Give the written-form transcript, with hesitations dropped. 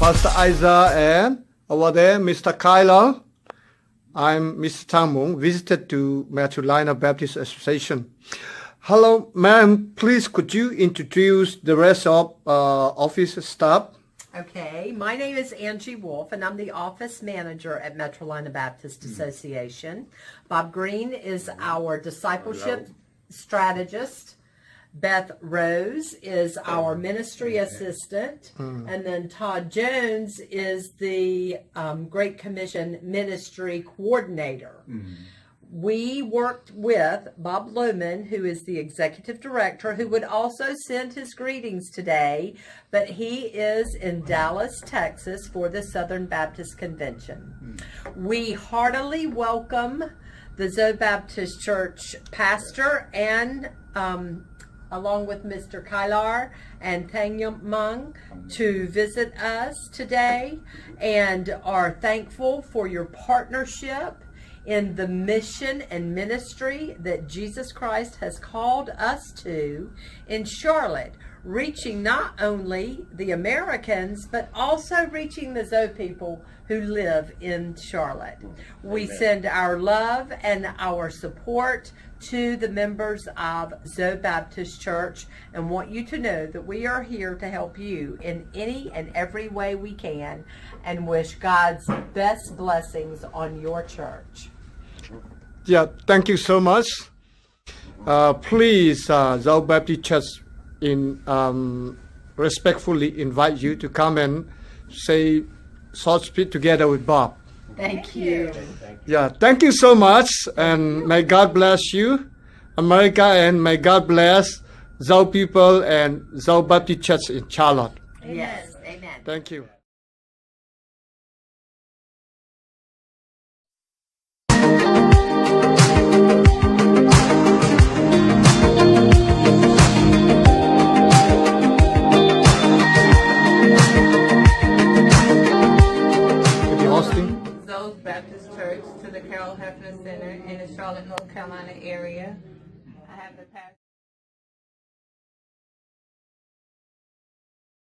Pastor Isa, and over there, Mr. Kyler. I'm Mr. Tamung, visited to Metro Liner Baptist Association. Hello, ma'am. Please, could you introduce the rest of office staff? Okay, my name is Angie Wolf, and I'm the office manager at Metrolina Baptist Association. Bob Green is our discipleship strategist. Beth Rose is our ministry assistant. And then Todd Jones is the Great Commission ministry coordinator. We worked with Bob Lohman, who is the executive director, who would also send his greetings today, but he is in Dallas, Texas for the Southern Baptist Convention. We heartily welcome the Zoe Baptist Church pastor and along with Mr. Kylar and Tanya Mung to visit us today, and are thankful for your partnership in the mission and ministry that Jesus Christ has called us to in Charlotte, reaching not only the Americans, but also reaching the Zoe people who live in Charlotte. We send our love and our support to the members of Zoe Baptist Church and want you to know that we are here to help you in any and every way we can, and wish God's best blessings on your church. Yeah, thank you so much. Please, Zoe Baptist Church respectfully invite you to come and say short speech together with Bob. Thank you. Yeah, thank you so much, and may God bless you, America, and may God bless Zoe people and Zoe Baptist Church in Charlotte. Yes, amen. Thank you. Zoe Baptist Church to the Carol Hefner Center in the Charlotte, North Carolina area. I have the pastor.